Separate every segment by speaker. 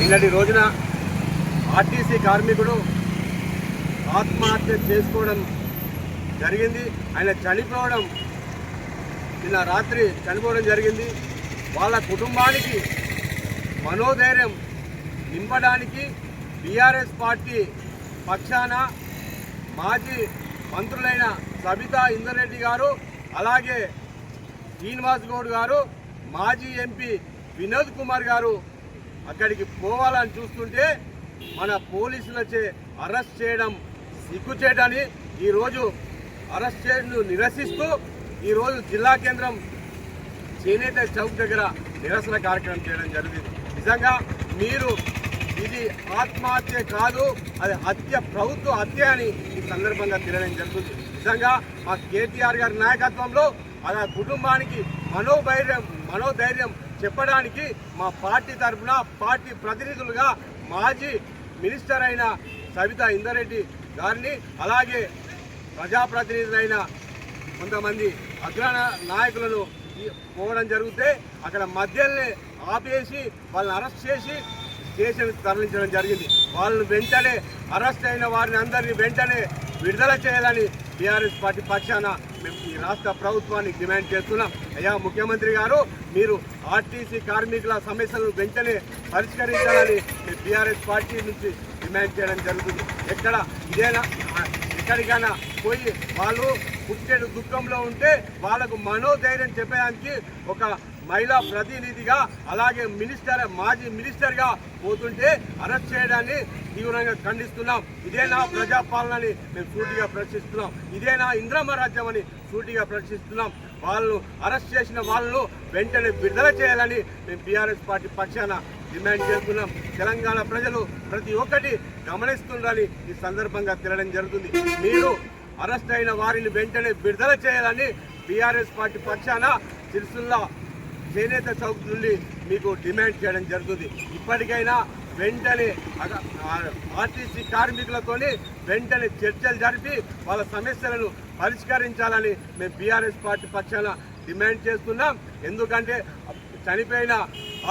Speaker 1: నిన్నటి రోజున ఆర్టీసీ కార్మికుడు ఆత్మహత్య చేసుకోవడం జరిగింది. ఆయన చనిపోవడం నిన్న రాత్రి చనిపోవడం జరిగింది. వాళ్ళ కుటుంబానికి మనోధైర్యం నింపడానికి టీఆర్ఎస్ పార్టీ పక్షాన మాజీ మంత్రులైన సబితా ఇంద్రారెడ్డి గారు, అలాగే శ్రీనివాస్ గౌడ్ గారు, మాజీ ఎంపీ వినోద్ కుమార్ గారు అక్కడికి పోవాలని చూస్తుంటే మన పోలీసులచే అరెస్ట్ చేయడం సిగ్గుచేటని ఈరోజు అరెస్ట్ చేయడం నిరసిస్తూ ఈరోజు జిల్లా కేంద్రం చేనేత చౌక్ దగ్గర నిరసన కార్యక్రమం చేయడం జరిగింది. నిజంగా మీరు ఇది ఆత్మహత్య కాదు, అది హత్య, ప్రభుత్వ హత్య అని ఈ సందర్భంగా తెలియడం జరుగుతుంది. నిజంగా మా కేటీఆర్ గారి నాయకత్వంలో అలా కుటుంబానికి మనోధైర్యం చెప్పడానికి మా పార్టీ తరఫున పార్టీ ప్రతినిధులుగా మాజీ మినిస్టర్ అయిన సబితా ఇంద్రారెడ్డి గారిని, అలాగే ప్రజాప్రతినిధులైన కొంతమంది అగ్ర నాయకులను పోవడం జరిగితే అక్కడ మధ్యలోనే ఆపేసి వాళ్ళని అరెస్ట్ చేసి స్టేషన్కి తరలించడం జరిగింది. వాళ్ళని వెంటనే అరెస్ట్ అయిన వారిని అందరినీ వెంటనే విడుదల చేయాలని టీఆర్ఎస్ పార్టీ పక్షాన మేము ఈ రాష్ట్ర ప్రభుత్వాన్ని డిమాండ్ చేస్తున్నాం. అయ్యా ముఖ్యమంత్రి గారు, మీరు ఆర్టీసీ కార్మికుల సమస్యలను వెంటనే పరిష్కరించాలని టీఆర్ఎస్ పార్టీ నుంచి డిమాండ్ చేయడం జరుగుతుంది. ఎక్కడికైనా పోయి వాళ్ళు పుట్టేడు దుఃఖంలో ఉంటే వాళ్ళకు మనోధైర్యం చెప్పడానికి ఒక మహిళా ప్రతినిధిగా, అలాగే మాజీ మినిస్టర్గా పోతుంటే అరెస్ట్ చేయడాన్ని తీవ్రంగా ఖండిస్తున్నాం. ఇదేనా ప్రజాపాలనని మేము సూటిగా ప్రశ్నిస్తున్నాం. ఇదేనా ఇంద్రమ్మ రాజ్యం అని సూటిగా ప్రశ్నిస్తున్నాం. వాళ్ళు అరెస్ట్ చేసిన వాళ్ళను వెంటనే విడుదల చేయాలని మేము టీఆర్ఎస్ పార్టీ పక్షాన డిమాండ్ చేస్తున్నాం. తెలంగాణ ప్రజలు ప్రతి ఒక్కటి గమనిస్తుందని ఈ సందర్భంగా తెలియడం జరుగుతుంది. మీరు అరెస్ట్ అయిన వారిని వెంటనే విడుదల చేయాలని టీఆర్ఎస్ పార్టీ పక్షాన సిరిసిల్ల చేనేత చౌక్ నుండి మీకు డిమాండ్ చేయడం జరుగుతుంది. ఇప్పటికైనా వెంటనే ఆర్టీసీ కార్మికులతోని వెంటనే చర్చలు జరిపి వాళ్ళ సమస్యలను పరిష్కరించాలని మేము టీఆర్ఎస్ పార్టీ పక్షాన డిమాండ్ చేస్తున్నాం. ఎందుకంటే చనిపోయిన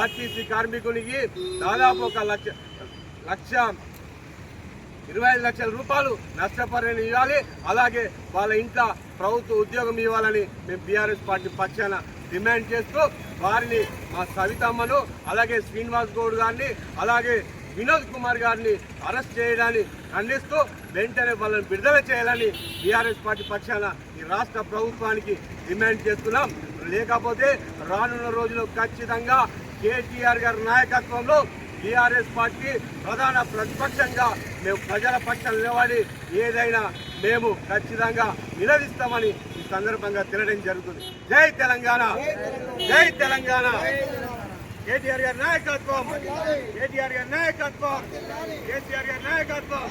Speaker 1: ఆర్టీసీ కార్మికునికి దాదాపు 1,25 లక్షల రూపాయలు నష్టపరిహారం ఇవ్వాలి, అలాగే వాళ్ళ ఇంట్లో ప్రభుత్వ ఉద్యోగం ఇవ్వాలని మేము టీఆర్ఎస్ పార్టీ పక్షాన డిమాండ్ చేస్తూ వారిని మా సవితమ్మను, అలాగే శ్రీనివాస్ గౌడ్ గారిని, అలాగే వినోద్ కుమార్ గారిని అరెస్ట్ చేయడాన్ని ఖండిస్తూ వెంటనే వాళ్ళని విడుదల చేయాలని టీఆర్ఎస్ పార్టీ పక్షాన ఈ రాష్ట్ర ప్రభుత్వానికి డిమాండ్ చేస్తున్నాం. లేకపోతే రానున్న రోజుల్లో ఖచ్చితంగా కేటీఆర్ గారి నాయకత్వంలో టీఆర్ఎస్ పార్టీ ప్రధాన ప్రతిపక్షంగా మేము ప్రజల పక్షం నిలబడి ఏదైనా మేము ఖచ్చితంగా నిలదీస్తామని ఈ సందర్భంగా తెలియడం జరుగుతుంది. జై తెలంగాణ, జై తెలంగాణ. కేటీఆర్ గారి నాయకత్వం, కేటీఆర్ గారి నాయకత్వం, కేసీఆర్ గారి నాయకత్వం.